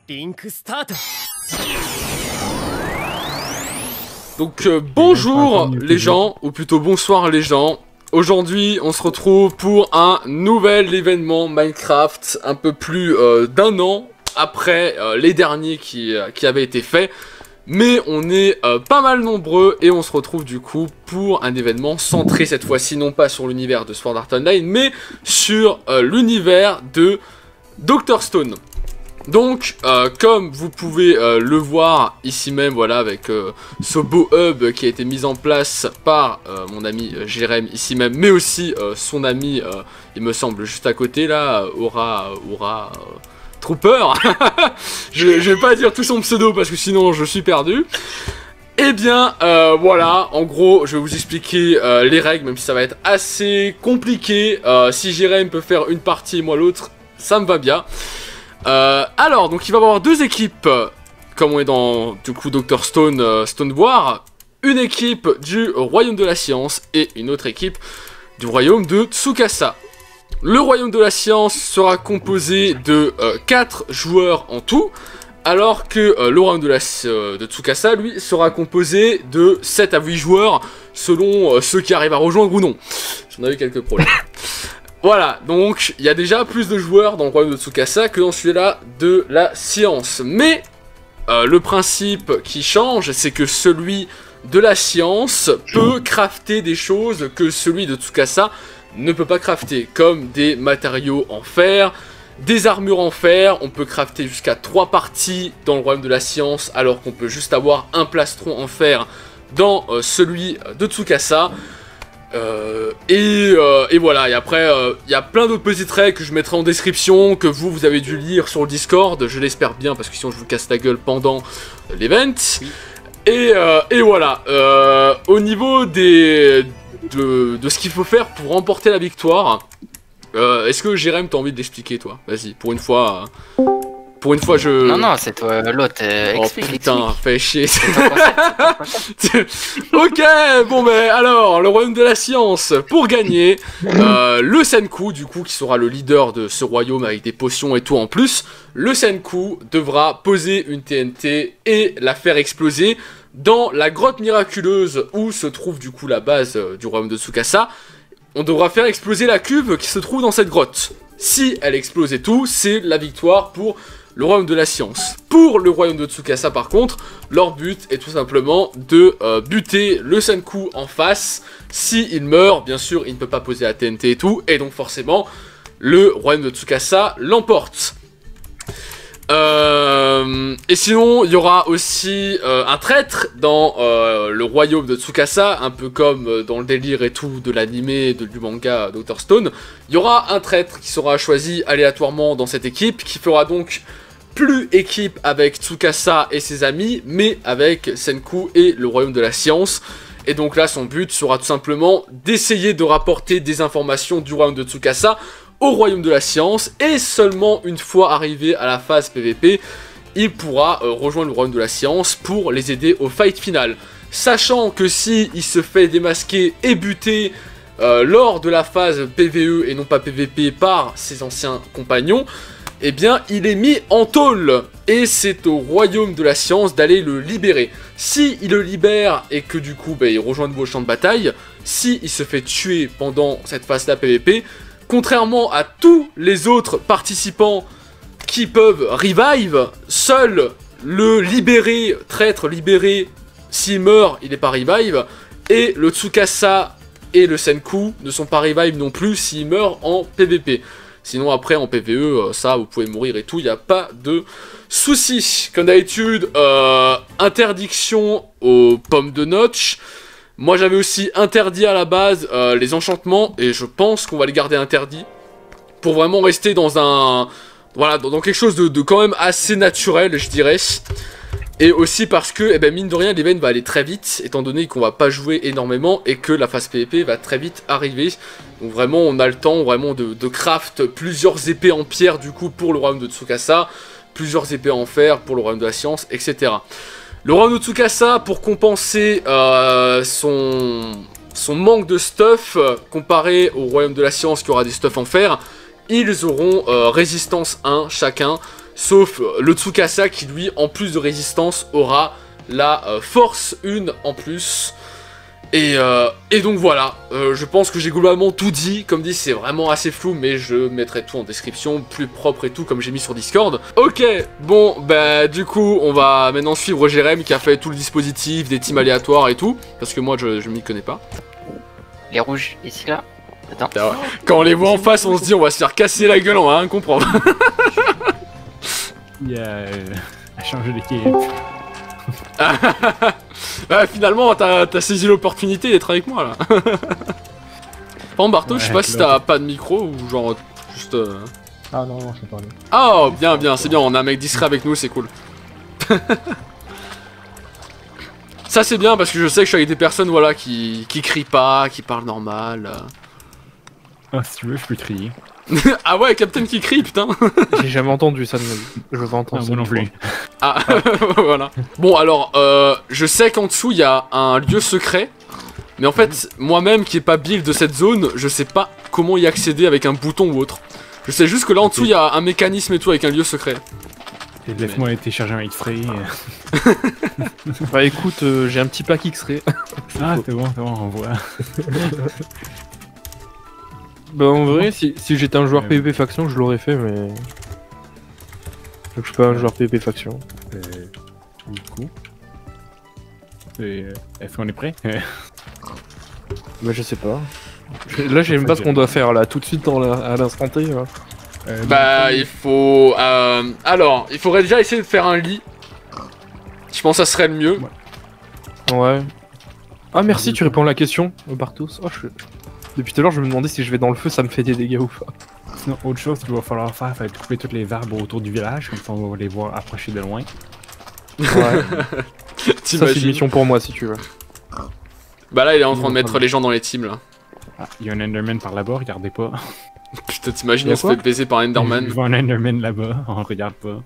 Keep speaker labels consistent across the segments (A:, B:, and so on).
A: リンクスタート。
B: Donc bonjour les gens, ou plutôt bonsoir les gens. Aujourd'hui on se retrouve pour un nouvel événement Minecraft, un peu plus d'un an après les derniers qui avaient été faits. Mais on est pas mal nombreux et on se retrouve du coup pour un événement centré cette fois-ci non pas sur l'univers de Sword Art Online mais sur l'univers de Dr Stone. Donc comme vous pouvez le voir ici même, voilà, avec ce beau hub qui a été mis en place par mon ami Jérém ici même, mais aussi son ami, il me semble juste à côté là, Aura Trooper. je vais pas dire tout son pseudo parce que sinon je suis perdu. Eh bien voilà, en gros je vais vous expliquer les règles, même si ça va être assez compliqué. Si Jérém peut faire une partie et moi l'autre, ça me va bien. Alors, donc il va y avoir deux équipes, comme on est dans, du coup, Dr Stone, Stone War. Une équipe du Royaume de la Science et une autre équipe du Royaume de Tsukasa. Le Royaume de la Science sera composé de 4 joueurs en tout, alors que le Royaume de Tsukasa, lui, sera composé de 7 à 8 joueurs, selon ceux qui arrivent à rejoindre ou non. J'en avais quelques problèmes. Voilà, donc il y a déjà plus de joueurs dans le Royaume de Tsukasa que dans celui-là de la Science. Mais le principe qui change, c'est que celui de la Science peut crafter des choses que celui de Tsukasa ne peut pas crafter, comme des matériaux en fer, des armures en fer. On peut crafter jusqu'à 3 parties dans le Royaume de la Science, alors qu'on peut juste avoir un plastron en fer dans celui de Tsukasa. Et voilà, et après il y a plein d'autres petites règles que je mettrai en description, que vous avez dû lire sur le Discord, je l'espère bien parce que sinon je vous casse la gueule pendant l'event. Oui. Et voilà, au niveau de ce qu'il faut faire pour remporter la victoire, est-ce que Jérém t'as envie de l'expliquer toi? Vas-y, pour une fois je...
C: Non, c'est toi l'autre, explique,
B: putain, fais chier. Ok, bon ben alors, le Royaume de la Science, pour gagner, le Senku, du coup, qui sera le leader de ce royaume avec des potions et tout en plus, le Senku devra poser une TNT et la faire exploser dans la grotte miraculeuse où se trouve du coup la base du Royaume de Tsukasa. On devra faire exploser la cuve qui se trouve dans cette grotte. Si elle explose et tout, c'est la victoire pour le Royaume de la Science. Pour le Royaume de Tsukasa par contre, leur but est tout simplement de buter le Senku en face. S'il meurt, bien sûr, il ne peut pas poser la TNT et tout, et donc forcément, le Royaume de Tsukasa l'emporte. Et sinon, il y aura aussi un traître dans le Royaume de Tsukasa, un peu comme dans le délire et tout de l'anime, du manga Dr Stone. Il y aura un traître qui sera choisi aléatoirement dans cette équipe, qui fera donc plus équipe avec Tsukasa et ses amis, mais avec Senku et le Royaume de la Science. Et donc là, son but sera tout simplement d'essayer de rapporter des informations du Royaume de Tsukasa au Royaume de la Science, et seulement une fois arrivé à la phase PVP, il pourra rejoindre le Royaume de la Science pour les aider au fight final. Sachant que si il se fait démasquer et buter lors de la phase PVE et non pas PVP par ses anciens compagnons, eh bien il est mis en tôle, et c'est au Royaume de la Science d'aller le libérer. Si il le libère et que du coup il rejoint de nouveau le champ de bataille, si il se fait tuer pendant cette phase-là PVP, contrairement à tous les autres participants qui peuvent revive, seul le libéré, traître libéré, s'il meurt, il n'est pas revive, et le Tsukasa et le Senku ne sont pas revive non plus s'ils meurent en PVP. Sinon après en PVE, ça vous pouvez mourir et tout, il n'y a pas de soucis. Comme d'habitude, interdiction aux pommes de notch. Moi j'avais aussi interdit à la base les enchantements, et je pense qu'on va les garder interdits pour vraiment rester dans un... Voilà, dans quelque chose de quand même assez naturel, je dirais. Et aussi parce que, eh ben, mine de rien, l'event va aller très vite, étant donné qu'on va pas jouer énormément et que la phase PVP va très vite arriver. Donc vraiment, on a le temps vraiment de craft plusieurs épées en pierre du coup pour le Royaume de Tsukasa, plusieurs épées en fer pour le Royaume de la Science, etc. Le Royaume de Tsukasa, pour compenser son manque de stuff, comparé au Royaume de la Science qui aura des stuff en fer, ils auront résistance 1 chacun. sauf le Tsukasa qui lui, en plus de résistance, aura la force 1 en plus. Et donc voilà, je pense que j'ai globalement tout dit. Comme dit, c'est vraiment assez flou, mais je mettrai tout en description, plus propre et tout, comme j'ai mis sur Discord. Ok, bon, bah du coup, on va maintenant suivre Jérém qui a fait tout le dispositif, des teams aléatoires et tout, parce que moi, je m'y connais pas.
C: Les rouges, ici, là. Attends.
B: Quand on les voit en face, on se dit, on va se faire casser la gueule, on va rien comprendre.
A: Il a changé d'équipe.
B: Bah, finalement, t'as saisi l'opportunité d'être avec moi là. Par contre, Barto, je sais pas si t'as pas de micro ou genre juste.
D: Ah non, je peux parler.
B: Ah, bien, bien, c'est bien, on a un mec discret avec nous, c'est cool. Ça, c'est bien parce que je sais que je suis avec des personnes voilà, qui crient pas, qui parlent normal.
A: Ah, si tu veux, je peux crier.
B: Ah ouais, Captain qui crie, putain.
E: J'ai jamais entendu ça de ma vie. Je vais entendre ça.
A: Moi non plus.
B: Ah, voilà. Bon, alors, je sais qu'en dessous, il y a un lieu secret. Mais en fait, moi-même qui est pas build de cette zone, je sais pas comment y accéder avec un bouton ou autre. Je sais juste que là en dessous, il y a un mécanisme et tout avec un lieu secret.
A: Laisse-moi télécharger un X-Ray.
E: Bah écoute, j'ai un petit pack X-Ray.
A: Ah, c'est bon, on voit.
E: Bah en vrai, si j'étais un joueur PvP faction, je l'aurais fait, mais... Donc je suis pas un joueur PvP faction.
A: Du coup... Est-ce qu'on est prêt?
E: Bah je sais pas. Là j'ai même pas ce qu'on doit faire là, tout de suite à l'instant T.
B: Bah il faut... alors, il faudrait déjà essayer de faire un lit. Je pense que ça serait le mieux.
E: Ouais. Ah merci, tu réponds à la question, Bartos. Oh, depuis tout à l'heure je me demandais si je vais dans le feu ça me fait des dégâts ou pas.
A: Sinon, autre chose qu'il va falloir faire, c'est couper toutes les arbres autour du village, comme ça on va les voir approcher de loin.
E: Ouais. Ça c'est une mission pour moi si tu veux.
B: Bah là il est en train de mettre les gens dans les teams là.
A: Ah, il y a un Enderman par là-bas, regardez pas.
B: Putain, t'imagines, on se fait baiser par un Enderman.
A: Je vois un Enderman là-bas, on regarde pas.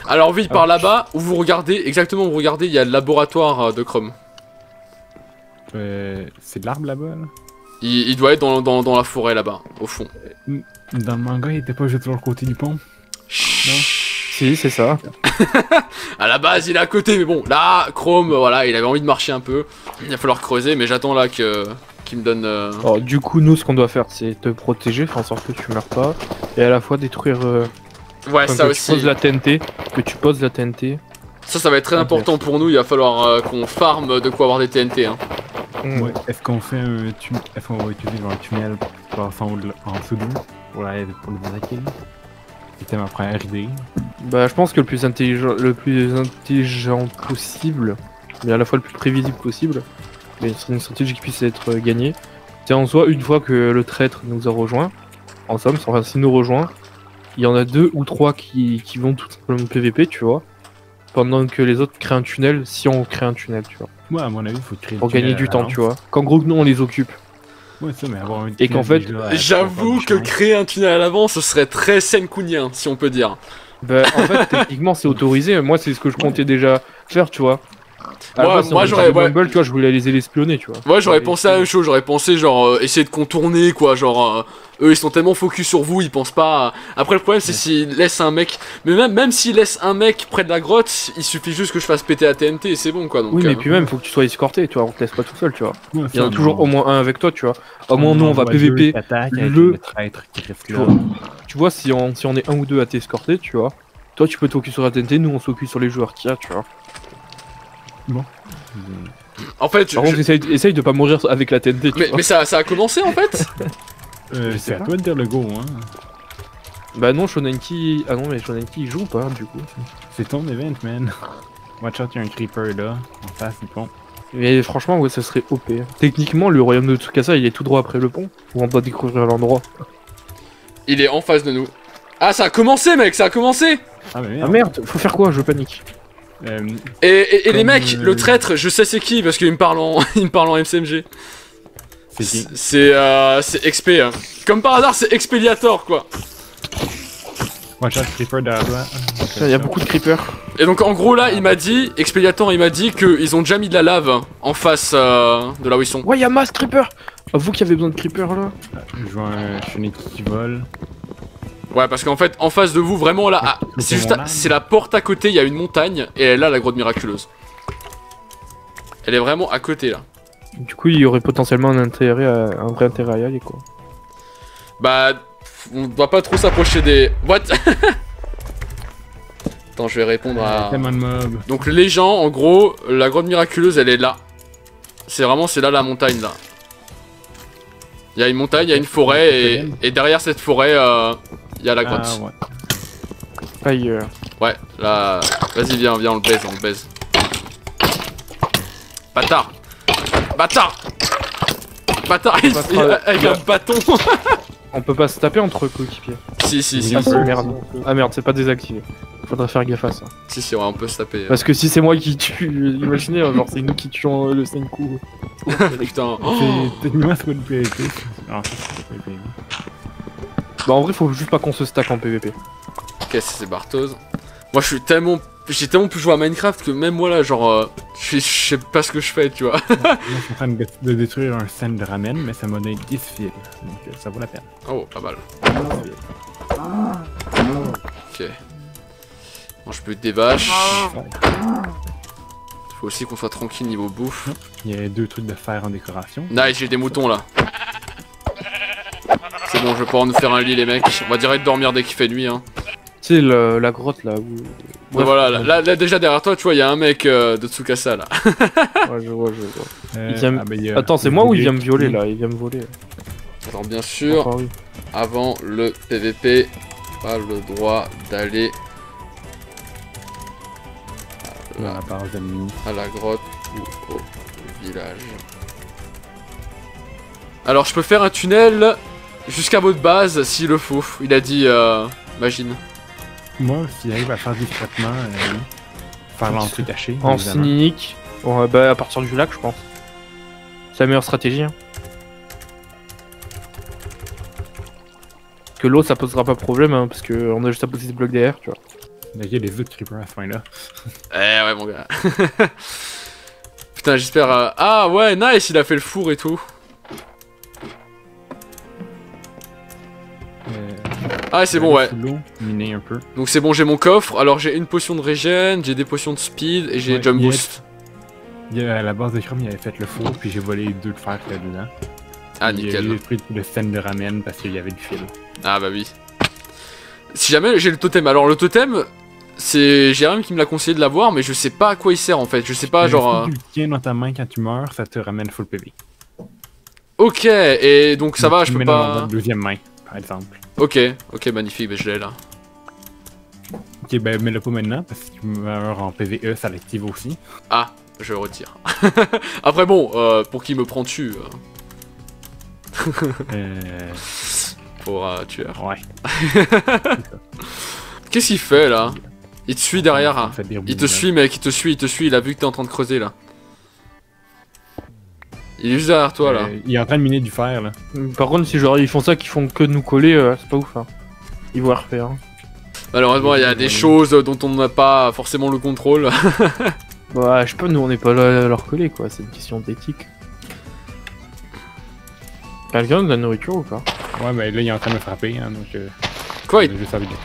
B: Alors vite, par là-bas, où vous regardez, exactement où vous regardez, il y a le laboratoire de Chrome.
A: C'est de l'arbre là-bas là?
B: Il doit être dans la forêt là-bas, au fond.
A: Dans le manga, il était pas juste de l'autre côté du pont? Non?
E: Si, c'est ça.
B: À la base, il est à côté, mais bon, là, Chrome, voilà, il avait envie de marcher un peu. Il va falloir creuser, mais j'attends là qu'il me donne...
E: Alors, du coup, nous, ce qu'on doit faire, c'est te protéger, faire en sorte que tu meurs pas, et à la fois détruire...
B: ouais, ça
E: que
B: aussi.
E: Tu poses la TNT, que tu poses la TNT.
B: Ça va être très important pour nous, il va falloir qu'on farme de quoi avoir des TNT. Hein.
A: Ouais, est-ce qu'on fait un tunnel, est-ce qu'on va utiliser un tunnel pour passer en dessous d'eux, pour les attaquer? C'était ma première idée.
E: Bah je pense que le plus intelligent possible, mais à la fois le plus prévisible possible, mais c'est une stratégie qui puisse être gagnée, c'est en soi une fois que le traître nous a rejoint, en somme, enfin s'il nous rejoint, il y en a 2 ou 3 qui vont tout simplement PVP, tu vois, pendant que les autres créent un tunnel, si on crée un tunnel, tu vois.
A: Moi, à mon avis, il faut créer
E: pour gagner du temps, tu vois. Qu'en gros, nous on les occupe.
A: Ouais, ça, mais avoir un
E: et qu'en fait,
B: j'avoue que créer un tunnel à l'avant, ce serait très senkunien, si on peut dire.
E: Bah, en fait, techniquement, c'est autorisé. Moi, c'est ce que je comptais déjà faire, tu vois.
B: Moi j'aurais...
E: tu vois, je voulais les espionner, tu vois.
B: Moi j'aurais pensé à la même chose, j'aurais pensé genre essayer de contourner quoi, genre eux ils sont tellement focus sur vous, ils pensent pas... Après le problème c'est s'ils laissent un mec, mais même s'ils laissent un mec près de la grotte, il suffit juste que je fasse péter la TNT et c'est bon quoi. Donc,
E: oui mais puis même faut que tu sois escorté, tu vois, on te laisse pas tout seul, tu vois.
A: Ouais,
E: il y en a toujours au moins un avec toi, tu vois. Au moins nous on va PVP
A: le traître qui reste là.
E: Tu vois, si on est un ou deux à t'escorter, tu vois, toi tu peux te focus sur la TNT, nous on se focus sur les joueurs qu'il y a, tu vois.
A: Bon.
B: En fait,
E: par contre, essaye de pas mourir avec la TNT.
B: Mais ça a commencé en fait.
A: C'est à toi de dire le go, hein.
E: Bah non, Shonenki. Ah non, mais Shonenki il joue pas, du coup.
A: C'est ton event, man. Watch out, il y a un creeper là, en face du pont.
E: Mais franchement, ouais, ça serait OP. Techniquement, le royaume de Tsukasa il est tout droit après le pont, ou on doit découvrir l'endroit.
B: Il est en face de nous. Ah, ça a commencé, mec, ça a commencé.
A: Ah, mais
E: ah merde, faut faire quoi? Je panique.
B: Et les mecs, le traître, je sais c'est qui parce qu'il me parle en MCMG.
A: C'est qui?
B: C'est XP. Hein. Comme par hasard, c'est Expediator quoi.
A: Watch out, creeper derrière toi.
E: Il y a beaucoup de creepers.
B: Et donc en gros là, il m'a dit, Expediator, il m'a dit qu'ils ont déjà mis de la lave en face de là où ils sont.
E: Ouais, il y a masse creeper. Vous qui avez besoin de creeper là.
A: Je vois un chenille qui vole.
B: Ouais, parce qu'en fait, en face de vous, vraiment là, c'est juste, c'est la porte à côté, il y a une montagne, et elle est là, la grotte miraculeuse. Elle est vraiment à côté, là.
E: Du coup, il y aurait potentiellement un vrai intérêt à y aller, quoi.
B: Bah, on doit pas trop s'approcher des... What? Attends, je vais répondre à...
A: Tellement de mobs.
B: Donc les gens, en gros, la grotte miraculeuse, elle est là. C'est là la montagne, là. Il y a une montagne, il y a une forêt, et derrière cette forêt, il y a la grotte.
A: Ouais.
E: Ailleurs.
B: Ouais, là... Vas-y, viens, on le baise. Bâtard! Bâtard! Avec un bâton.
E: On peut pas se taper entre coéquipiers.
B: Si,
E: Ah, merde. Ah merde, c'est pas désactivé. Faudrait faire gaffe à ça.
B: Si, ouais, on peut se taper.
E: Parce que si c'est moi qui tue, imaginez, genre c'est nous qui tuons le 5 coups.
B: Putain.
A: C'est techniquement c'est pas une PvP. Ah, c'est pas une PvP.
E: Bah en vrai, faut juste pas qu'on se stack en PvP.
B: Ok, c'est Bartos. Moi, j'ai tellement pu jouer à Minecraft que même moi là, genre, je sais pas ce que je fais, tu vois.
A: Moi, je suis en train de détruire un stand de ramen, mais ça m'a donné 10 fils. Donc ça vaut la peine.
B: Oh, pas mal. Ok. Mange plus des vaches. Faut aussi qu'on soit tranquille niveau bouffe.
A: Il y a 2 trucs de fer en décoration.
B: Nice, j'ai des moutons là. C'est bon, je vais pouvoir nous faire un lit, les mecs. On va direct dormir dès qu'il fait nuit, hein.
E: Tu sais, la grotte là où.
B: Ouais, voilà, là, déjà derrière toi, tu vois, il y a un mec de Tsukasa là.
E: Ouais, je vois.
A: Il
E: vient... Attends, c'est moi ou il vient me violer là? Il vient me voler.
B: Alors, bien sûr,
E: Enfin, oui.
B: avant le PVP, pas le droit d'aller
A: Dans la base ennemie.
B: à la grotte ou au village. Alors, je peux faire un tunnel jusqu'à votre base s'il le faut. Il a dit, imagine.
A: Moi, si j'arrive à faire discrètement, faire l'entrée cachée.
E: En
A: évidemment.
E: cynique, bon, bah à partir du lac, je pense. C'est la meilleure stratégie. Hein. Parce que l'eau, ça posera pas problème, hein, parce qu'on a juste à poser des blocs derrière, tu vois.
A: Il y a des autres creepers à ce point-là.
B: Eh ouais, mon gars. Putain, j'espère... Ah ouais, nice, il a fait le four et tout. Ah, c'est bon, ouais.
A: Miner un peu.
B: Donc c'est bon, j'ai mon coffre. Alors j'ai une potion de régène, j'ai des potions de speed et j'ai
A: Ouais,
B: jump
A: yes.
B: boost.
A: À la base de Chrome, il avait fait le four, puis j'ai volé 2 de fer qu'il y a dedans.
B: Ah,
A: J'ai
B: nickel.
A: pris le stand de ramen parce qu'il y avait du fil.
B: Ah bah oui. Si jamais j'ai le totem. Alors le totem, c'est Jérôme qui me l'a conseillé de l'avoir, mais je sais pas à quoi il sert en fait. Je sais pas, genre...
A: Si tu le tiens dans ta main quand tu meurs, ça te ramène full PV.
B: Ok, et donc ça va, je
A: Tu le
B: peux
A: mets dans
B: pas...
A: ta deuxième main, par exemple.
B: Ok, magnifique, bah je l'ai là.
E: E,
A: Ok, ben mets-le pas maintenant, parce que si tu meurs en PVE, ça l'active aussi.
B: Ah, je le retire. Après bon, pour qui me prends-tu Pour tueur.
A: Ouais.
B: Qu'est-ce qu'il fait là? Il te suit derrière. Hein.
A: Ça fait des
B: Il te suit mec, il te suit, il a vu que t'es en train de creuser là. Il est juste derrière toi là.
A: Il est en train de miner du fer là.
E: Par contre, si genre ils font ça, qu'ils font que de nous coller, c'est pas ouf. Hein. Ils vont refaire. Hein.
B: Malheureusement, il y a des choses dont on n'a pas forcément le contrôle.
E: Bah, je sais pas, nous on est pas là à leur coller quoi, c'est une question d'éthique. Quelqu'un de la nourriture ou pas?
A: Ouais, ben là il est en train de me frapper, hein, donc
B: Quoi
A: je vais juste avec du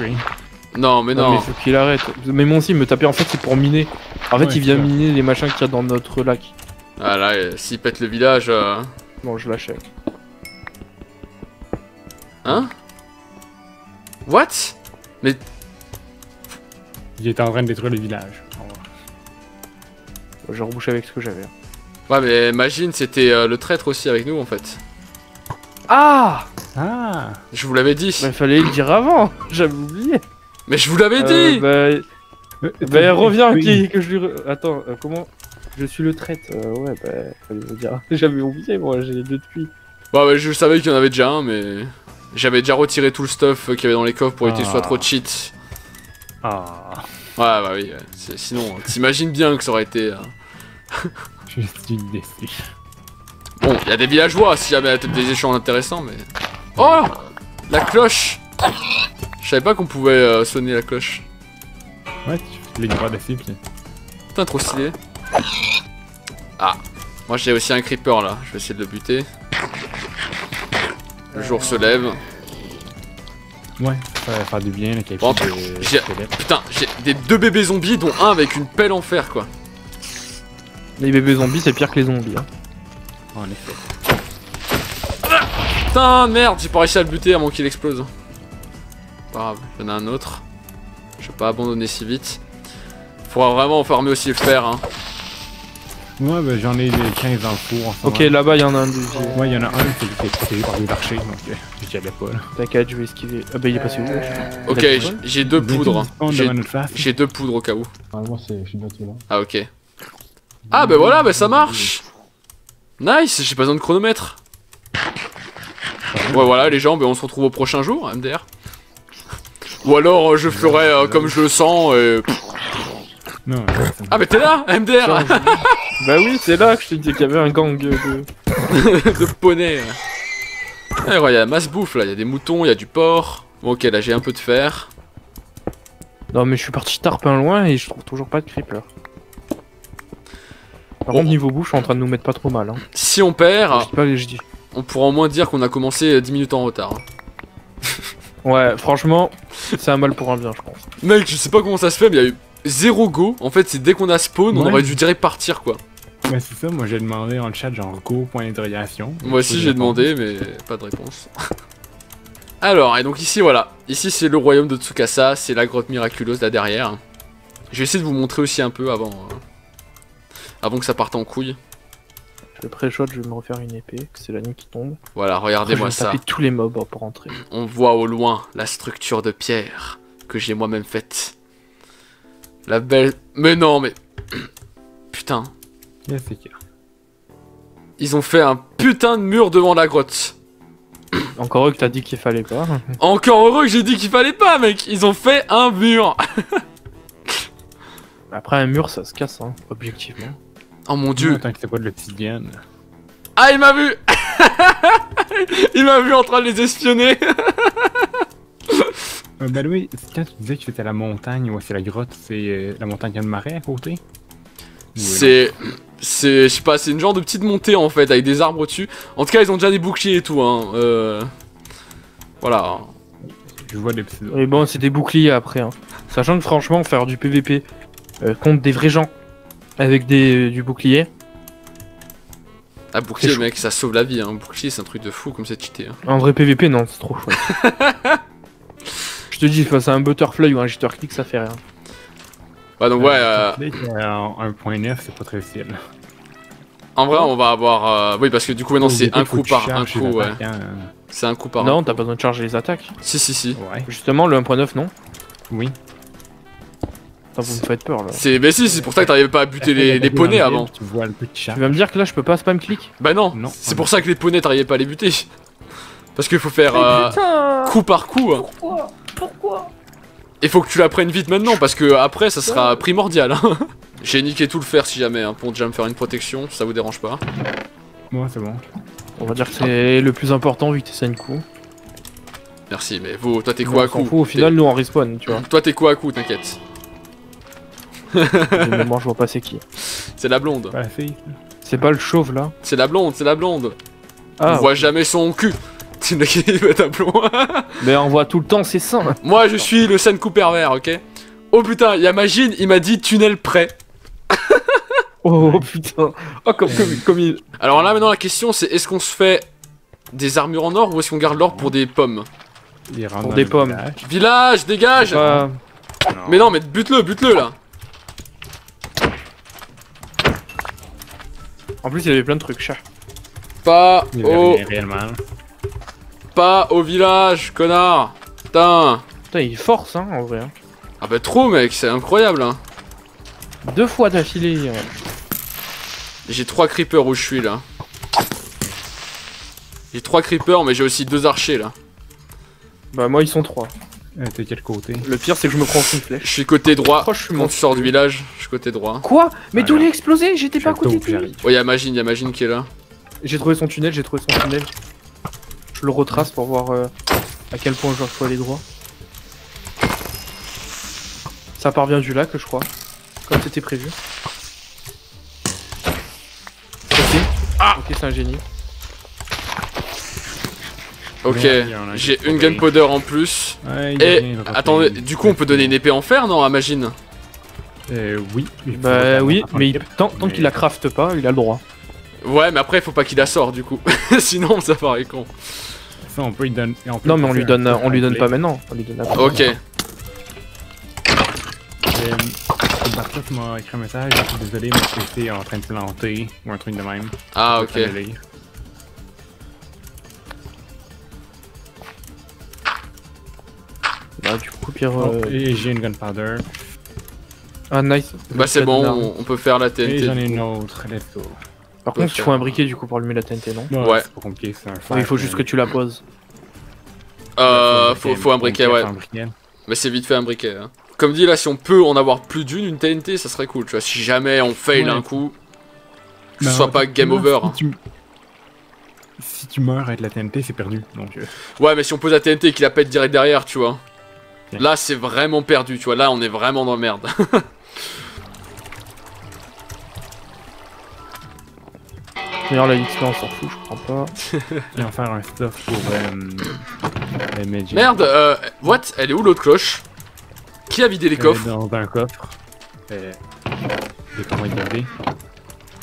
B: Non, mais
E: Non,
B: non.
E: mais faut qu'il arrête. Mais mon aussi, me taper en fait, c'est pour miner. En fait,
A: Ouais,
E: il vient
A: c'est ça.
E: miner les machins qu'il y a dans notre lac.
B: Ah là, s'il pète le village.
E: Bon, je l'achète.
B: Hein? What? Mais.
A: Il était en train de détruire le village.
E: Je rebouche avec ce que j'avais.
B: Ouais, mais imagine, c'était le traître aussi avec nous en fait.
E: Ah!
A: Ah!
B: Je vous l'avais dit.
E: Bah, il fallait le dire avant, j'avais oublié.
B: Mais je vous l'avais dit!
E: Bah, reviens, que je lui. Attends, comment? Je suis le traître. Ouais, bah, fallait le dire. J'avais oublié, moi, j'ai les deux depuis.
B: Bah, ouais, je savais qu'il y en avait déjà un, mais. J'avais déjà retiré tout le stuff qu'il y avait dans les coffres pour éviter que ce soit trop cheat.
A: Ah!
B: Ouais, bah oui, sinon, t'imagines bien que ça aurait été.
A: Je suis déçu.
B: Bon, il y a des villageois s'il y avait peut-être des échanges intéressants, mais. Oh! La cloche! Je savais pas qu'on pouvait sonner la cloche.
A: Ouais, tu les droits dessus, puis...
B: Putain, trop stylé. Ah, moi j'ai aussi un creeper là, je vais essayer de le buter. Le jour se lève.
A: Ouais, faire du bien, là, qu'il y ait
B: Bon,
A: plus de
B: j'ai-
A: squelettes.
B: Putain, j'ai des 2 bébés zombies, dont un avec une pelle en fer, quoi.
E: Les bébés zombies, c'est pire que les zombies. Hein.
A: En effet.
B: Putain, merde, j'ai pas réussi à le buter avant qu'il explose. Pas grave, il y en a un autre. Je vais pas abandonner si vite. Faudra vraiment farmer aussi le fer, hein.
A: Moi, ben, j'en ai 15 dans le four en ce
E: Ok,
A: moment.
E: là-bas, il y en a un deuxième.
A: Moi, il y en a un qui est protégé par des archers, donc j'y allais pas, là.
E: T'inquiète, je vais esquiver. Ah bah, il est passé où?
B: Ok,
E: Il a dit quoi
B: j'ai 2 poudres. J'ai-
A: devant notre face.
B: J'ai 2 poudres au cas où.
D: Ah, moi, je suis bientôt là.
B: Ah, ok. Ah, bah voilà, bah ça marche. Nice, j'ai pas besoin de chronomètre. Ouais, voilà, les gens, bah, on se retrouve au prochain jour, MDR. Ou alors, je ferai comme je le sens et...
A: Non,
B: Ah, mais t'es là, MDR.
E: Bah oui, c'est là que je te disais qu'il y avait un gang de...
B: De poney. Ouais, ouais, y a la masse bouffe là, y a des moutons, y a du porc. Bon, ok, là j'ai un peu de fer.
E: Non mais je suis parti tarpin loin et je trouve toujours pas de creeper. Par contre, niveau bouffe, je suis en train de nous mettre pas trop mal. Hein.
B: Si on perd,
E: Je dis pas, je dis.
B: on pourra au moins dire qu'on a commencé 10 minutes en retard.
E: Ouais, franchement, c'est un mal pour un bien, je pense.
B: Mec, je sais pas comment ça se fait, mais y a eu 0 go. En fait, c'est dès qu'on a spawn, on
A: Ouais.
B: aurait dû direct partir quoi.
A: mais c'est ça, moi j'ai demandé dans le chat genre go, point d'interrogation.
B: Moi aussi j'ai demandé, mais pas de réponse. Alors, et donc ici voilà. Ici c'est le royaume de Tsukasa, c'est la grotte miraculeuse là derrière. Je vais essayer de vous montrer aussi un peu avant. Avant que ça parte en couille.
E: Je pré-shot, je vais me refaire une épée, que c'est la nuit qui tombe.
B: Voilà,
E: Après, je
B: regardez-moi
E: vais
B: ça.
E: taper tous les mobs pour rentrer.
B: On voit au loin la structure de pierre que j'ai moi-même faite. La belle... Mais non, mais... Putain.
A: Yes, c'est clair.
B: Ils ont fait un putain de mur devant la grotte.
E: Encore eux que t'as dit qu'il fallait pas.
B: Encore heureux que j'ai dit qu'il fallait pas, mec. Ils ont fait un mur.
E: Après, un mur, ça se casse, hein, objectivement.
B: Oh mon dieu.
A: Tant que c'est pas de l'obsidienne.
B: Ah, il m'a vu. Il m'a vu en train de les espionner.
A: Ben oui, quand tu disais que c'était la montagne, ouais, c'est la grotte, c'est la montagne qui a le marais à côté?
B: C'est... je sais pas, c'est une genre de petite montée en fait, avec des arbres au-dessus. En tout cas, ils ont déjà des boucliers et tout, hein. Voilà.
A: Je vois des petits...
E: Et bon, c'est des boucliers après. Hein. Sachant que franchement, faire du PVP contre des vrais gens avec du bouclier,
B: Ah, bouclier,
E: C'est chaud.
B: mec, ça sauve la vie, hein. Bouclier, c'est un truc de fou comme c'est cheaté. Hein.
E: un vrai PVP, non, c'est trop chouette. Je te dis, face à un butterfly ou un jitterclick, ça fait rien.
B: Bah, donc, ouais,
A: En 1.9, c'est pas très utile.
B: en vrai, on va avoir. Oui, parce que du coup, maintenant, c'est un coup par un coup, ouais. C'est un coup par un.
E: Non, t'as pas besoin de charger les attaques.
B: Si, si, si.
A: Ouais.
E: Justement, le 1.9, non.
A: Oui.
E: Attends, vous me faites peur là.
B: Mais si, c'est pour ça que t'arrivais pas à buter les poneys avant.
A: Tu vois le petit chat.
E: Tu vas me dire que là, je peux pas spam click.
B: Bah, non,
A: Non.
B: c'est pour ça que les poneys, t'arrivais pas à les buter. Parce qu'il faut faire
E: Putain.
B: coup par coup. Hein.
E: Pourquoi?
B: Il faut que tu la prennes vite maintenant, parce que après, ça sera primordial. Hein. J'ai niqué tout le fer si jamais, hein, pour déjà me faire une protection, si ça vous dérange pas.
A: Moi, c'est bon.
E: On va dire que c'est le plus important vu que t'essaies une coup.
B: Merci, mais vous, toi t'es quoi à
E: On s'en
B: coup
E: fout, au final, nous on respawn, tu vois.
B: Toi t'es quoi à coup, t'inquiète.
E: De mémoire, je vois pas c'est qui.
B: C'est la blonde.
A: Pas la fille.
E: C'est pas le chauve là.
B: C'est la blonde, c'est la blonde. On
E: Ah,
B: voit jamais son cul. C'est le qui veut un plomb.
E: mais on voit tout le temps ses seins.
B: Moi je suis le Senku pervers, ok. Oh putain, y'a Magine, il m'a dit tunnel prêt.
E: Oh putain. Oh, comme il.
B: Alors là maintenant la question c'est est-ce qu'on se fait des armures en or ou est-ce qu'on garde l'or pour des pommes?
A: Il rentre
E: Pour
A: dans
E: des
A: le
E: pommes.
A: village.
B: Village, dégage.
E: Pas...
B: Mais non, mais bute-le là.
E: En plus, il y avait plein de trucs, chat.
B: Pas
A: Il y avait
B: au...
A: rien réellement.
B: Pas au village, connard. Putain.
E: Putain, il force, hein, en vrai. Hein.
B: Ah bah trop mec, c'est incroyable hein.
E: 2 fois d'affilée.
B: J'ai 3 creepers où je suis là. J'ai 3 creepers mais j'ai aussi 2 archers là.
E: Bah, moi, ils sont 3.
A: T'es quel côté?
E: Le pire, c'est que je me prends une
B: Je
E: flèche.
B: suis côté droit.
E: Oh, je suis
B: Quand
E: mort.
B: tu sors du village, je suis côté droit.
E: Quoi? Mais tout
A: Alors,
E: est explosé, j'étais pas à côté de lui.
A: j'arrive.
B: Oh y'a Magine qui est là.
E: J'ai trouvé son tunnel, Je le retrace pour voir à quel point je dois aller droit. Ça part bien du lac, je crois. Comme c'était prévu. Ok.
B: Ah.
E: Ok, c'est un génie.
B: Ok,
A: Mais il y en a
B: j'ai
A: qui
B: une
A: sont
B: gunpowder en plus.
A: Ouais, il y a
B: Et
A: rien de
B: attendez,
A: rapide.
B: du coup on peut donner une épée en fer non à Magine?
A: Oui.
E: Bah oui, mais tant
A: Mais-
E: qu'il la crafte pas, il a le droit.
B: Ouais mais après faut pas qu'il la sorte du coup. Sinon ça paraît con.
A: Ça, on peut lui donner.
E: Non, mais on lui donne pas maintenant. On lui donne après.
B: Ok.
A: Bartos m'a écrit un message, je suis désolé, mon PC est en train de planter, ou un truc de même.
B: Ah
A: Je
B: ok.
A: peux pas le lire.
E: Bah, du coup, pire.
A: Oh, et j'ai une gunpowder.
E: Ah, nice.
B: Bah c'est bon, on peut faire la
A: Et
B: TNT.
A: j'en ai
B: du
A: une
B: coup.
A: autre, let's go.
E: Par contre, il faut un briquet du coup pour allumer la TNT, non?
A: Non,
B: Ouais.
A: c'est pas compliqué, c'est un fer.
E: Ouais, il faut juste que tu la poses.
B: Faut un briquet, ouais. Mais c'est vite fait un briquet. Hein. Comme dit là, si on peut en avoir plus d'une, une TNT, ça serait cool. Tu vois, si jamais on fail
A: Ouais.
B: un coup, que ce soit pas game over. Hein.
A: Si tu meurs avec la TNT, c'est perdu. Donc,
B: Ouais, mais si on pose la TNT et qu'il la pète direct derrière, tu vois.
A: Ok.
B: Là, c'est vraiment perdu, tu vois. Là, on est vraiment dans la merde.
E: D'ailleurs, la XP, on s'en fout, je crois pas.
A: et on va faire un stuff pour les Magic.
B: Merde, what? Elle est où l'autre cloche? Qui a vidé les coffres?
A: Dans un coffre. Et comment il garder.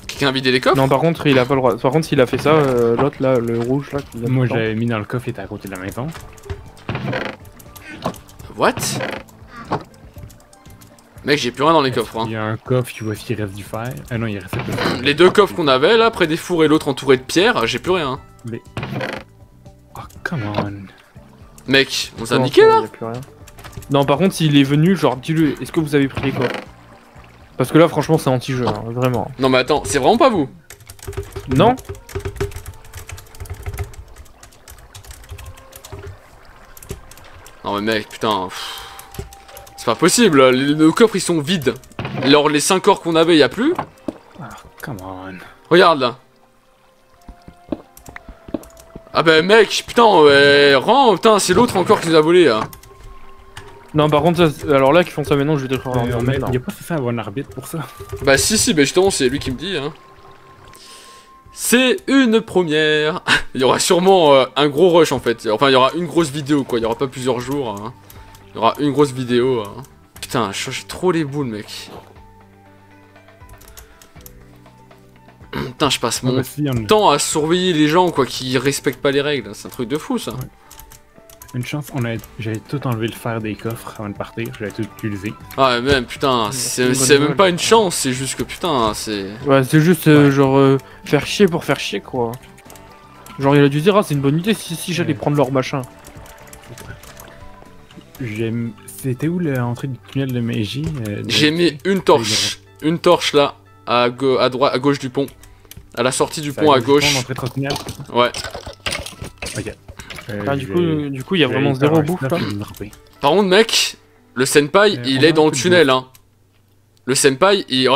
B: Quelqu'un a vidé les coffres?
E: Non, par contre, il a pas le droit. Par contre, s'il a fait ça, l'autre là, le rouge là, qui vient
A: Moi,
E: tout le temps.
A: j'avais mis dans le coffre, il était à côté de la maison.
B: What? Mec, j'ai plus rien dans les coffres. Hein.
A: Il y a un coffre, tu vois s'il reste du fer. Ah non, il reste pas.
B: Les deux coffres qu'on avait là, près des fours et l'autre entouré de pierres, j'ai plus rien.
A: Oh, come on.
B: Mec, on s'est
E: Comment
B: niqué
E: ça,
B: là?
E: y a plus rien. Non, par contre, s'il est venu, genre, dis-le, est-ce que vous avez pris les coffres? Parce que là, franchement, c'est anti-jeu, hein, vraiment.
B: Non mais attends, c'est vraiment pas vous?
E: Non?
B: Non mais mec, putain. C'est pas possible, nos coffres ils sont vides. Alors les 5 corps qu'on avait, y a plus?
A: Oh, come on.
B: Regarde là. Ah bah mec, putain, rends, putain, c'est l'autre encore qui nous a volé là.
E: Non, par contre, ça, alors là, qu'ils font ça maintenant, je vais détruire leur
A: Mais
E: domaine.
A: il a pas fait ça à bon arbitre pour ça.
B: Bah si, bah justement, c'est lui qui me dit, hein. C'est une première. Il y aura sûrement un gros rush en fait. Enfin, il y aura une grosse vidéo quoi, il y aura pas plusieurs jours. Hein. Il y aura une grosse vidéo. Hein. Putain, je change trop les boules, mec. Putain, je passe mon temps à surveiller les gens quoi qui respectent pas les règles. C'est un truc de fou ça.
A: Une chance, j'avais tout enlevé le fer des coffres avant de partir, j'avais tout utilisé.
B: Ah, mais même putain, c'est même pas une chance, c'est juste que putain, c'est.
E: Ouais, c'est juste genre faire chier pour faire chier quoi. Genre, il a dû dire, ah, c'est une bonne idée si j'allais prendre leur machin.
A: C'était où l'entrée du tunnel de Meiji
B: J'ai mis une torche là, à droite, à gauche du pont. À la sortie du pont à gauche. Ouais.
A: Ok.
E: Ah, du coup, il y a vraiment zéro bouffe là.
B: Par contre, mec, le senpai, il est dans le tunnel, hein. Le senpai, il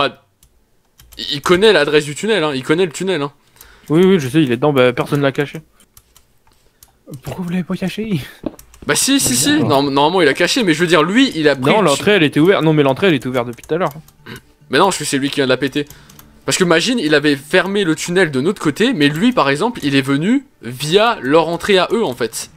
B: connaît l'adresse du tunnel, hein. Il connaît le tunnel, hein.
E: Oui, je sais, il est dedans, bah personne l'a caché.
A: Pourquoi vous l'avez pas caché?
B: Bah si. Normalement, il a caché, mais je veux dire, lui, il a pris.
E: Non, l'entrée, elle était ouverte. Non, mais l'entrée, elle était ouverte depuis tout à l'heure.
B: Mais non, parce que c'est lui qui vient de la péter. Parce que imagine, il avait fermé le tunnel de notre côté, mais lui, par exemple, il est venu via leur entrée à eux, en fait.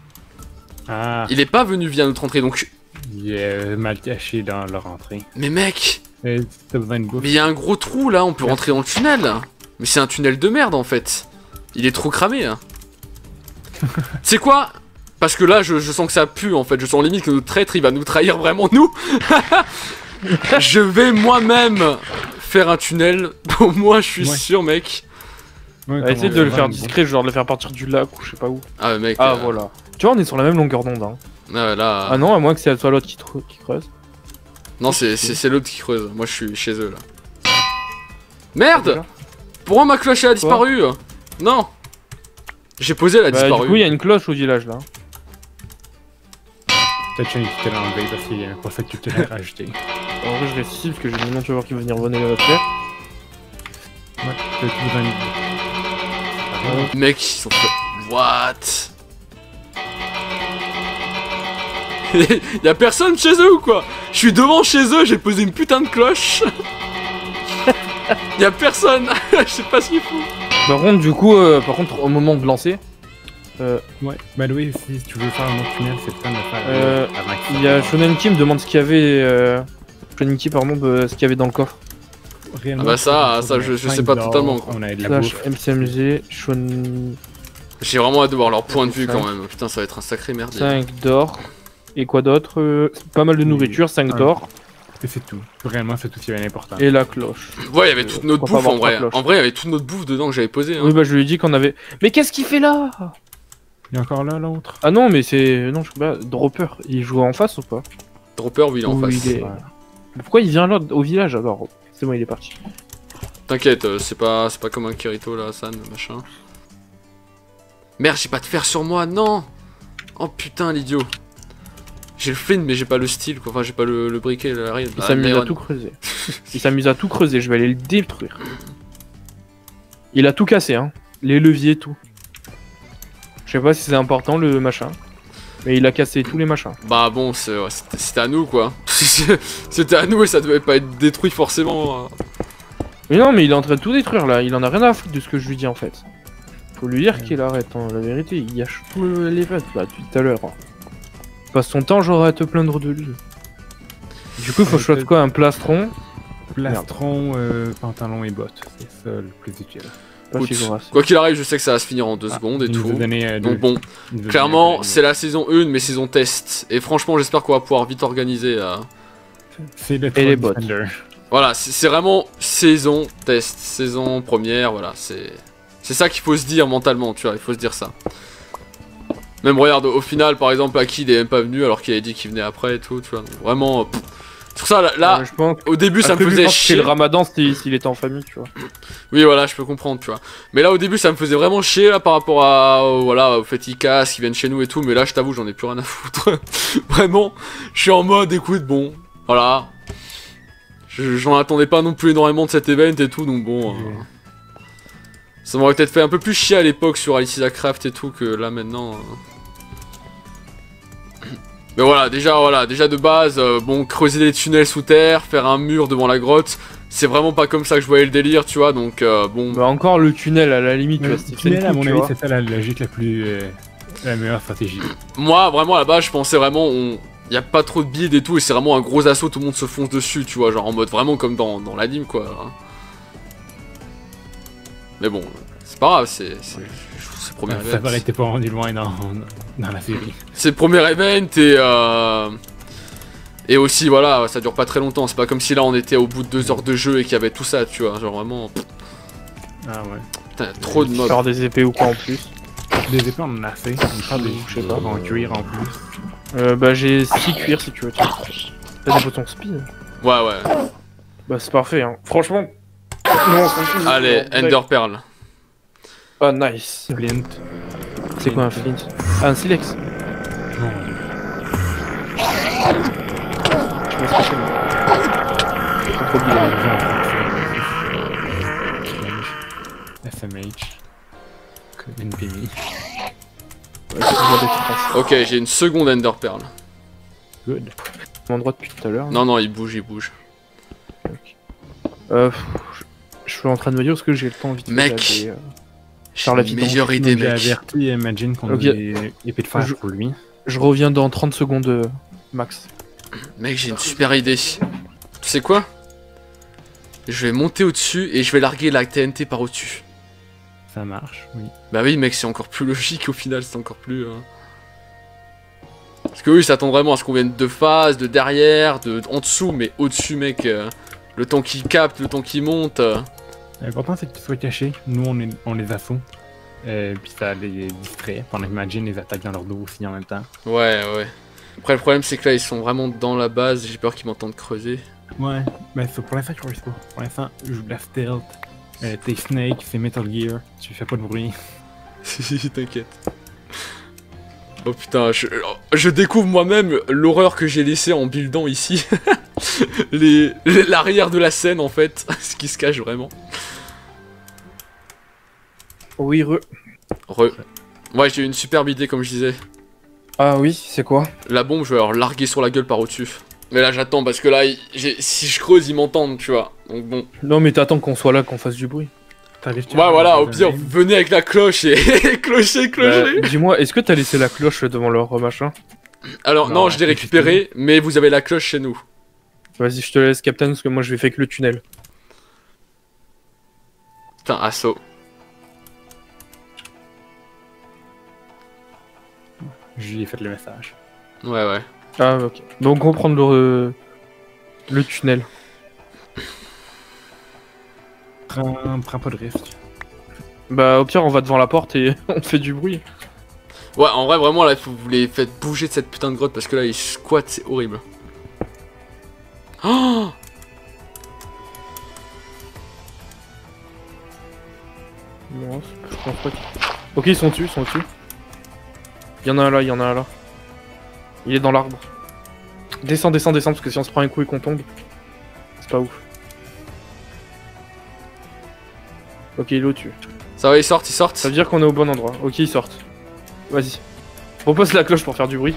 A: Ah.
B: Il est pas venu via notre entrée, donc...
A: Il est mal caché dans leur entrée.
B: Mais mec,
A: t'as besoin de bouffe.
B: mais il y a un gros trou, là, on peut rentrer dans le tunnel. Mais c'est un tunnel de merde, en fait. Il est trop cramé, hein. C'est quoi? Parce que là, je sens que ça pue, en fait. Je sens limite que notre traître, il va nous trahir vraiment, nous. Je vais moi-même faire un tunnel. Au moins, je suis sûr, mec.
E: Ouais, essaye de le faire discret, genre de le faire partir du lac ou je sais pas où.
B: Ah, ouais, mec.
E: Ah, voilà. Tu vois, on est sur la même longueur d'onde. Hein.
B: Là...
E: Ah non, à moins que c'est soit l'autre qui creuse.
B: Non, c'est l'autre qui creuse. Moi, je suis chez eux, là. Merde! Pourquoi ma cloche elle a disparu? Non! J'ai posé, elle a disparu.
E: Du coup, il y a une cloche au village, là.
A: Peut-être que tu t'es enlevé parce qu'il y a un procès que tu t'es rajouté.
E: En vrai, je reste ici parce que j'ai dit non, tu vas voir qui va venir voler la terre.
A: Ouais, peut-être que
B: Mec, ils sont fait... What? Y'a personne chez eux ou quoi? Je suis devant chez eux, j'ai posé une putain de cloche. Y'a personne. Je sais pas ce qu'ils font.
E: Par contre, du coup, au moment de lancer,
A: Ouais, bah oui, si tu veux faire un autre tunnel, c'est le temps de le faire. avant qu'il
E: Il y a
A: sorte.
E: Shonen Kim demande ce qu'il y avait. Shonen Kim, pardon, ce qu'il y avait dans le coffre.
A: Réellement,
B: Ah bah ça,
A: c'est
B: je sais
A: 5
B: pas
A: d'or,
B: totalement, quoi.
A: On a de la
E: Slash
A: bouffe.
E: MCMG, Shonen.
B: J'ai vraiment hâte de voir leur point de vue
E: Ça.
B: quand même. Putain, ça va être un sacré merdier.
E: 5 d'or. Et quoi d'autre? Pas mal de nourriture, 5
A: Un.
E: d'or.
A: Et c'est tout. Réellement, c'est tout ce qui est important.
E: Et la cloche.
B: Ouais, il y avait toute notre
E: pourquoi
B: bouffe
E: pas
B: en
E: avoir
B: vrai.
E: trois cloches.
B: En vrai, il y avait toute notre bouffe dedans que j'avais posée. Hein.
E: Oui, bah je lui ai dit qu'on avait. Mais qu'est-ce qu'il fait là?
A: Il y a encore là l'autre.
E: Ah non, mais c'est. Non, je sais pas. Dropper, il joue en face ou pas?
B: Dropper, oui, il est en
E: Ou
B: face.
E: il est-
A: Ouais.
E: Pourquoi il vient là au village alors? C'est bon, il est parti.
B: T'inquiète, c'est pas comme un Kirito là, San, machin. Merde, j'ai pas de fer sur moi, non. Oh putain, l'idiot. J'ai le flint, mais j'ai pas le style, quoi. Enfin, j'ai pas le briquet, la rail.
E: Il s'amuse à tout creuser. Il s'amuse à tout creuser, je vais aller le détruire. Il a tout cassé, hein. Les leviers, tout. Je sais pas si c'est important le machin. Mais il a cassé tous les machins.
B: Bah bon, c'était à nous, quoi. C'était à nous et ça devait pas être détruit forcément.
E: Mais non, mais il est en train de tout détruire là. Il en a rien à foutre de ce que je lui dis en fait. Faut lui dire qu'il arrête, hein. La vérité, il gâche tout l'event là depuis tout à l'heure. Il passe son temps genre à te plaindre de lui. Du coup, faut que je fasse quoi? Un plastron?
A: Plastron, pantalon et bottes. C'est ça le plus utile.
E: Pas
B: Écoute,
E: si j'aurai assez.
B: Quoi qu'il arrive, je sais que ça va se finir en 2 secondes et
A: Il nous
B: tout.
A: a donné,
B: Donc bon, clairement, c'est la saison 1, mais saison test. Et franchement, j'espère qu'on va pouvoir vite organiser.
A: C'est le
E: Et les
A: Troll
E: bottes.
A: Defender.
B: Voilà, c'est vraiment saison test, saison première, voilà, c'est ça qu'il faut se dire mentalement, tu vois, il faut se dire ça. Même regarde, au final, par exemple, Aki il est même pas venu alors qu'il avait dit qu'il venait après et tout, tu vois, donc vraiment, sur ça, là,
E: Je pense.
B: au début ça me
E: Après, lui, je
B: faisait
E: pense que c'est
B: chier.
E: le ramadan s'il était en famille, tu vois.
B: Oui, voilà, je peux comprendre, tu vois. Mais là, au début, ça me faisait vraiment chier, là, par rapport à, voilà, au fait qu'ils cassent, qu'ils viennent chez nous et tout, mais là, je t'avoue, j'en ai plus rien à foutre. Vraiment, je suis en mode, écoute, bon, voilà. J'en attendais pas non plus énormément de cet event et tout, donc bon... ça m'aurait peut-être fait un peu plus chier à l'époque sur Alice Craft et tout, que là, maintenant... Mais voilà, déjà de base, bon, creuser des tunnels sous terre, faire un mur devant la grotte, c'est vraiment pas comme ça que je voyais le délire, tu vois, donc bon...
E: Bah, encore le tunnel à la limite, tu vois.
A: Le
E: c'est
A: tunnel,
E: le
A: à
E: truc,
A: mon
E: tu
A: avis,
E: vois.
A: c'est ça la logique la plus. La meilleure stratégie.
B: Moi, vraiment, à la base, je pensais vraiment, y a pas trop de build et tout, et c'est vraiment un gros assaut, tout le monde se fonce dessus, tu vois, genre en mode vraiment comme dans l'anime, quoi. Mais bon, c'est pas grave, c'est le premier
A: Ça
B: event.
A: aurait été pas rendu loin dans la série.
B: C'est le premier event, et aussi, voilà, ça dure pas très longtemps, c'est pas comme si là on était au bout de 2 heures de jeu et qu'il y avait tout ça, tu vois, genre vraiment,
A: Ah ouais.
B: putain, trop de mobs.
E: Faire des épées ou quoi en plus.
A: Des épées, on en a assez. On parle des
E: Je sais pas.
A: en cuir en plus.
E: Bah, j'ai 6 cuirs si tu veux. Tiens. T'as des boutons speed.
B: Ouais, ouais.
E: Bah, c'est parfait, hein. Franchement. Non, franchement,
B: Allez, Ender Pearl.
E: Ah, nice.
A: Flint.
E: C'est quoi un flint? Ah, un silex.
A: Non.
E: Je me suis C'est trop bizarre.
A: SMH. NPM.
E: Ouais, c'est toujours des traces.
B: Ok, j'ai une seconde Ender Pearl.
A: Good.
E: Mon endroit depuis tout à l'heure.
B: Non, non, il bouge.
E: Je suis en train de me dire parce que j'ai le temps vite.
B: Mec.
E: J'ai
B: J'ai
E: la
B: une
E: vidange.
B: meilleure idée,
A: J'ai
B: mec.
A: averti Imagine qu'on
E: Ok.
A: a des épées de fer
E: Je-
A: pour lui.
E: Je reviens dans 30 secondes max.
B: Mec, j'ai une super idée. Tu sais quoi? Je vais monter au-dessus et je vais larguer la TNT par au-dessus.
A: Ça marche, oui.
B: Bah oui, mec, c'est encore plus logique au final, c'est encore plus... Parce que oui, ça s'attend vraiment à ce qu'on vienne de face, de derrière, en dessous, mais au-dessus, mec, le temps qu'il capte, le temps qu'il monte...
A: L'important c'est que tu sois caché. Nous on les assaut. Puis ça les distrait. Pendant qu'Imagine les attaque dans leur dos aussi en même temps.
B: Ouais, ouais. Après, le problème, c'est que là, ils sont vraiment dans la base, j'ai peur qu'ils m'entendent creuser.
A: Ouais, ben ça, pour l'instant je crois pas. Pour l'instant, je joue de la stealth. T'es Snake, c'est Metal Gear. Tu fais pas de bruit.
B: T'inquiète. Oh putain, je découvre moi-même l'horreur que j'ai laissée en buildant ici. L'arrière de la scène, en fait, ce qui se cache vraiment.
E: Oui,
B: Ouais, j'ai eu une superbe idée, comme je disais.
E: Ah oui, c'est quoi?
B: La bombe, je vais leur larguer sur la gueule par au-dessus. Mais là, j'attends, parce que là, si je creuse, ils m'entendent, tu vois. Donc bon.
E: Non, mais t'attends qu'on soit là, qu'on fasse du bruit.
A: t'arrives.
B: Ouais, voilà, au pire, venez avec la cloche et clocher.
E: Dis-moi, est-ce que t'as laissé la cloche devant leur machin?
B: Alors, non, je l'ai récupéré, mais vous avez la cloche chez nous.
E: Vas-y, je te laisse, Captain, parce que moi je vais faire que le tunnel.
B: Putain, assaut.
A: Je lui ai fait le message.
B: Ouais.
E: Ah, ok. Donc on va prendre le tunnel.
A: Prends pas de risque.
E: Bah, au pire, on va devant la porte et on fait du bruit.
B: Ouais, en vrai, vraiment, là, il faut que vous les faites bouger de cette putain de grotte parce que là, ils squattent, c'est horrible. Oh!
E: Non, je pense pas. Ok, ils sont dessus, Il y en a un là, Il est dans l'arbre. Descends, parce que si on se prend un coup et qu'on tombe, c'est pas ouf. Ok, il est au-dessus.
B: Ça va, ils sortent.
E: Ça veut dire qu'on est au bon endroit. Ok, ils sortent. Vas-y. Repose la cloche pour faire du bruit.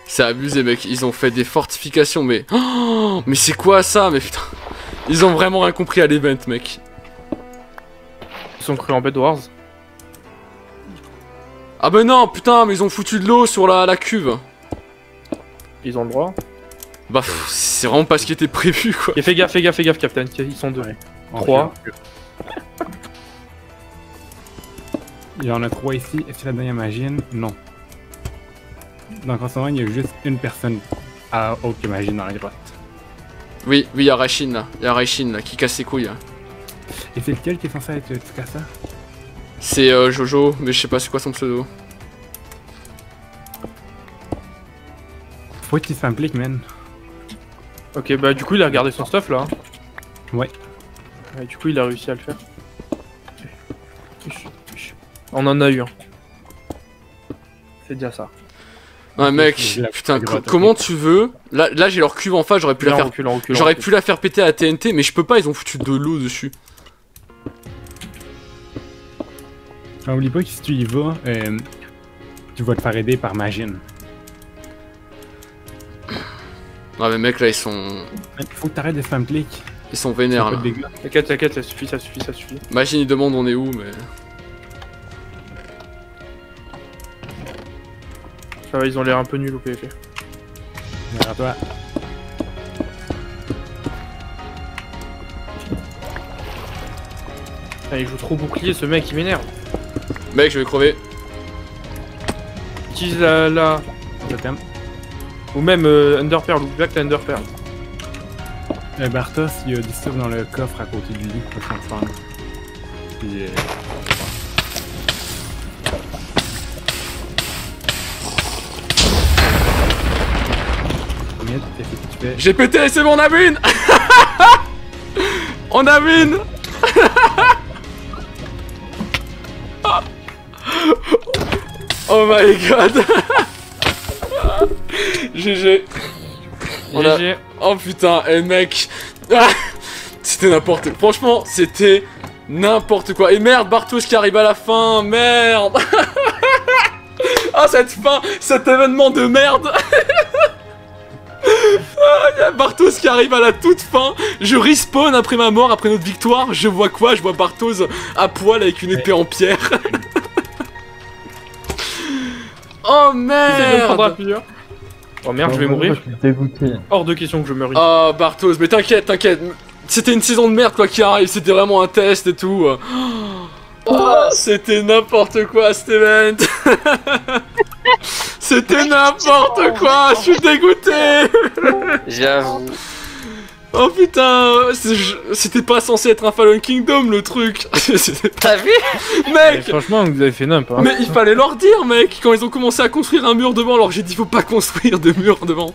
B: C'est abusé, mec. Ils ont fait des fortifications, mais... Oh, mais c'est quoi ça? Mais putain... Ils ont vraiment rien compris à l'event, mec.
E: Ils sont cru en Bed Wars.
B: Ah bah non, putain, mais ils ont foutu de l'eau sur la cuve.
E: Ils ont le droit.
B: Bah, c'est vraiment pas ce qui était prévu, quoi.
E: Et fais gaffe, Captain. Ils sont deux.
A: Ouais.
E: 3.
A: Il y en a 3 ici. Est-ce que là-dedans il y a Magine? Non. Donc en ce moment, il y a juste une personne à autre que Magine dans la grotte.
B: Oui, il y a Raishin, là. Il y a Raishin, là, qui casse ses couilles. Hein.
A: Et c'est lequel qui est censé être Tsukasa?
B: C'est Jojo, mais je sais pas c'est quoi son pseudo.
A: Faut qu'il s'implique, man.
E: Ok, bah du coup, il a regardé son stuff, là.
A: Ouais.
E: Ouais, du coup, il a réussi à le faire. On en a eu un. C'est déjà ça.
B: Ouais, mec, putain, comment tu veux? Là j'ai leur cuve en face, j'aurais pu la faire. J'aurais pu la faire péter à la TNT, mais je peux pas, ils ont foutu de l'eau dessus.
A: Oublie pas que si tu y vas, tu vas te faire aider par Magine.
B: Ouais, mais mec, là ils sont.
A: Il faut que t'arrêtes de s'impliquer.
B: Ils sont vénères là.
E: T'inquiète, ça suffit.
B: Imagine, ils demandent on est où, mais.
E: Ça va, ils ont l'air un peu nuls au PvP.
A: Vers toi.
E: Ah, il joue trop bouclier, ce mec, il m'énerve.
B: Mec, je vais crever.
E: Utilise la...
A: Totem.
E: Ou même Underpearl, ou Black Underpearl.
A: Bartos, il y a du stuff dans le coffre à côté de lui, pour son spawn. Puis
B: J'ai pété, c'est bon, on a vu une. On a vu une. Oh my god. GG.
E: GG.
B: Oh putain, et mec. C'était n'importe quoi. Franchement, c'était n'importe quoi. Et merde, Bartos qui arrive à la fin. Merde. Ah, cette fin, cet événement de merde. Il y a Bartos qui arrive à la toute fin. Je respawn après ma mort, après notre victoire. Je vois quoi? Je vois Bartos à poil avec une épée en pierre. Oh merde!
E: Oh merde, je vais mourir. Hors de question que je meure.
B: Oh Bartos, mais t'inquiète. C'était une saison de merde quoi qu'il arrive. C'était vraiment un test et tout. Oh, c'était n'importe quoi cet event. C'était n'importe quoi. Je suis dégoûté.
C: J'avoue.
B: Oh putain, c'était pas censé être un Fallen Kingdom le truc.
C: T'as vu?
B: Mec,
E: franchement, vous avez fait n'importe.
B: Mais il fallait leur dire, mec, quand ils ont commencé à construire un mur devant, alors j'ai dit faut pas construire de mur devant.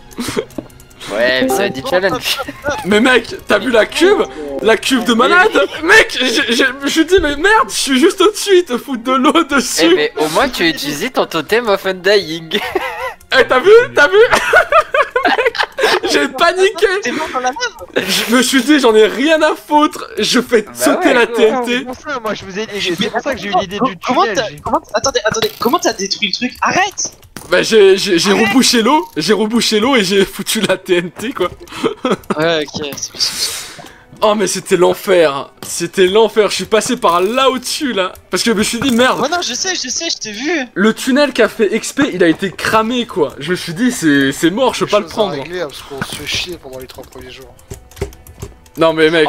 C: Ouais, mais ça va être du challenge.
B: Mais mec, t'as vu la cube? La cube de malade? Mec, je dis mais merde, je suis juste au-dessus, ils te foutent de l'eau dessus.
C: Eh mais au moins tu as utilisé ton totem of undying.
B: Eh t'as vu? J'ai paniqué.
F: T'es mort dans la lave.
B: Je me suis dit, j'en ai rien à foutre. Je fais sauter la TNT.
G: C'est pour ça, moi je vous ai dit, c'est pour ça que j'ai eu l'idée du
F: Comment
G: tunnel.
F: attendez, comment t'as détruit le truc? Arrête.
B: Bah j'ai rebouché l'eau et j'ai foutu la TNT quoi.
F: Ouais, ok.
B: Oh mais c'était l'enfer. C'était l'enfer. Je suis passé par là au-dessus là. Parce que je me suis dit merde.
F: Ouais, non, je sais, je t'ai vu.
B: Le tunnel qu'a fait XP, il a été cramé quoi. Je me suis dit c'est mort, je peux pas le prendre.
H: Régler, parce qu'on se fait chier pendant les 3 premiers jours.
B: Non mais mec.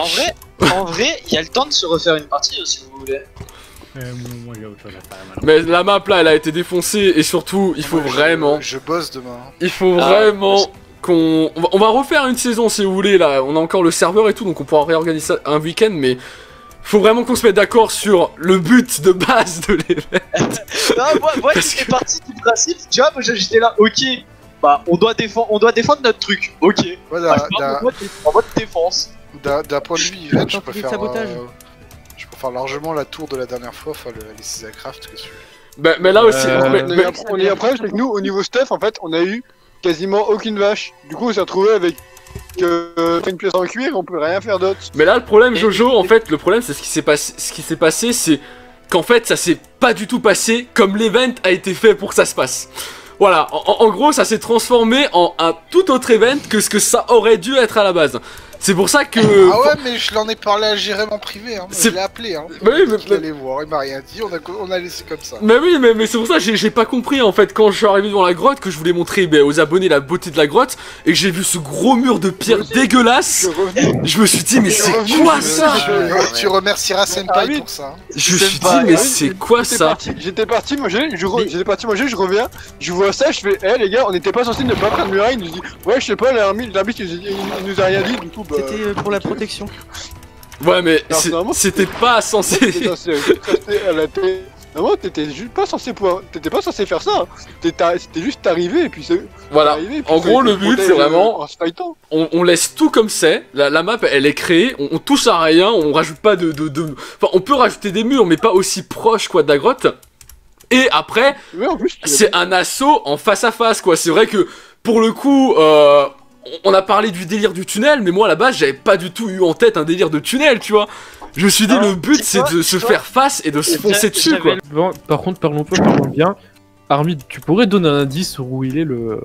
F: En vrai, il y a le temps de se refaire une partie si vous voulez.
A: Moi j'ai autre chose à faire maintenant.
B: Mais la map là elle a été défoncée et surtout il faut vraiment.
H: Je bosse demain.
B: Il faut vraiment qu'on. On va refaire une saison si vous voulez là. On a encore le serveur et tout donc on pourra réorganiser ça un week-end mais. Faut vraiment qu'on se mette d'accord sur le but de base de l'événement.
F: Non, moi j'étais parti du principe, tu vois, moi j'étais là, ok. Bah on doit défendre notre truc, ok.
H: Ouais,
F: En mode défense.
H: d'un point de vue event, je
G: Tentative de
H: préfère.
G: sabotage.
H: Je préfère largement la tour de la dernière fois, enfin les 6 Craft que celui-là.
B: Bah, mais là aussi.
I: On est un problème, c'est que nous, au niveau stuff, en fait, on a eu quasiment aucune vache. Du coup, on s'est retrouvé avec une pièce en cuir, on peut rien faire d'autre.
B: Mais là, le problème, Jojo, en fait, le problème, c'est ce qui s'est passé, c'est qu'en fait, ça s'est pas du tout passé comme l'event a été fait pour que ça se passe. Voilà, en gros, ça s'est transformé en un tout autre event que ce que ça aurait dû être à la base. C'est pour ça que...
H: Ah ouais, mais je l'en ai parlé à Jérém en privé, hein. Je l'ai appelé, hein.
B: Bah oui,
H: Il allait voir, il m'a rien dit, on a laissé comme ça.
B: Mais oui, mais c'est pour ça que j'ai pas compris en fait quand je suis arrivé devant la grotte que je voulais montrer aux abonnés la beauté de la grotte et que j'ai vu ce gros mur de pierre dégueulasse. Je me suis dit mais c'est quoi ça?
H: Tu remercieras Senpai pour ça.
B: Je me suis dit mais c'est quoi ça?
I: J'étais parti manger, je reviens, je vois ça, je fais, les gars, on était pas censé ne pas prendre muraille, il nous dit, ouais, je sais pas, l'arbitre il nous a rien dit, du coup, bah...
G: C'était pour la protection.
B: Ouais mais
I: Non,
B: c'était pas censé...
I: Non, t'étais juste pas censé pouvoir... T'étais pas censé faire ça. C'était juste arrivé et puis c'est...
B: Voilà, en gros le but c'est vraiment... On laisse tout comme c'est, la map elle est créée, on touche à rien, on rajoute pas de... Enfin on peut rajouter des murs mais pas aussi proche quoi de la grotte. Et après, c'est un assaut en face à face quoi, c'est vrai que pour le coup... On a parlé du délire du tunnel, mais moi à la base j'avais pas du tout eu en tête un délire de tunnel, tu vois. Je me suis dit le but c'est de se faire face et de se foncer dessus quoi.
E: Bon, par contre, parlons bien. Armide, tu pourrais donner un indice sur où il est le...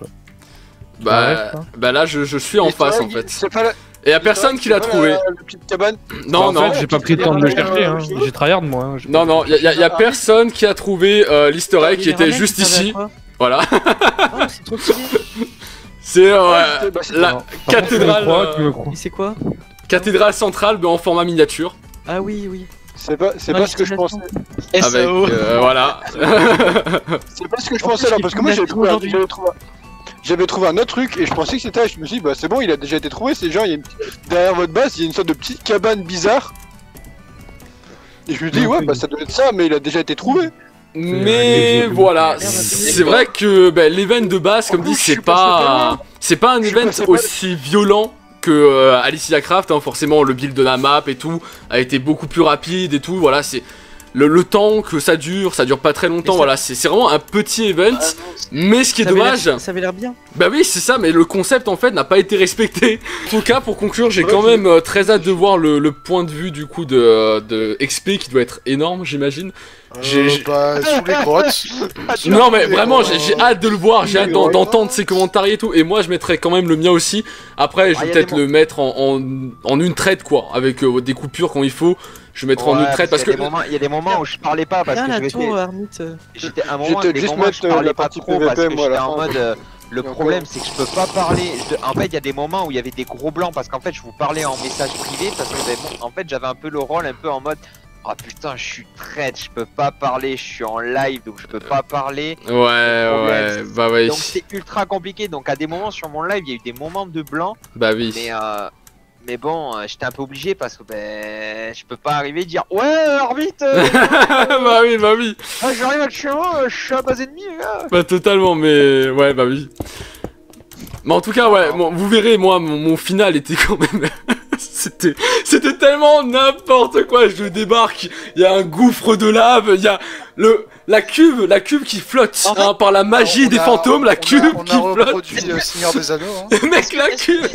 B: Bah là je suis en face en fait. Et y'a personne qui l'a trouvé.
I: La petite cabane.
B: Non,
E: en fait, j'ai pas pris le temps de le chercher, hein. J'ai tryhard moi. Hein.
B: Non, y'a personne qui a trouvé l'easter egg qui était juste ici. Voilà.
G: C'est trop stylé.
B: C'est la cathédrale.
G: C'est quoi?
B: Cathédrale centrale mais en format miniature.
G: Ah oui.
I: C'est pas ce que je pensais.
B: Avec voilà.
I: C'est pas ce que je pensais là, parce que moi j'avais trouvé un autre truc et je pensais que c'était. Je me suis dit, bah c'est bon, il a déjà été trouvé. C'est genre, derrière votre base, il y a une sorte de petite cabane bizarre. Et je me dis, ouais, bah ça doit être ça, mais il a déjà été trouvé.
B: Mais voilà, c'est vrai que l'event de base, comme dit, c'est pas un event aussi violent que Alicia Craft, hein, forcément le build de la map et tout a été beaucoup plus rapide et tout, voilà, c'est le temps que ça dure pas très longtemps, voilà, c'est vraiment un petit event, mais ce qui est dommage...
G: Ça avait l'air bien.
B: Bah oui, c'est ça, mais le concept en fait n'a pas été respecté. En tout cas, pour conclure, j'ai quand même très hâte de voir le point de vue du coup de XP qui doit être énorme, j'imagine.
H: Sous les grottes.
B: Non mais vraiment j'ai hâte de le voir, j'ai hâte d'entendre ses commentaires et tout, et moi je mettrai quand même le mien aussi. Après je vais peut-être le mettre en une traite quoi, avec des coupures quand il faut. Je mettrai en une traite parce que...
G: Il y a des moments où je parlais pas parce que j'étais un moment où je parlais pas trop parce que j'étais en mode... Le problème c'est que je peux pas parler, en fait il y a des moments où il y avait des gros blancs parce qu'en fait je vous parlais en message privé parce que en fait j'avais un peu le rôle un peu en mode oh putain je suis traite, je peux pas parler, je suis en live donc je peux pas parler.
B: Ouais, bah ouais.
G: Donc c'est ultra compliqué, donc à des moments sur mon live il y a eu des moments de blanc.
B: Bah oui.
G: Mais bon, j'étais un peu obligé parce que je peux pas arriver et dire ouais arbitre
B: bah oui.
G: J'arrive à chez moi, je suis à base ennemie les gars.
B: Bah totalement, mais ouais bah oui. Mais en tout cas ouais, vous verrez moi mon final était quand même... C'était tellement n'importe quoi, je débarque, il y a un gouffre de lave, il y a la cube qui flotte, hein, par la magie des fantômes, la cube qui flotte.
H: On a reproduit Seigneur des Anneaux. Hein.
B: Mec, la cube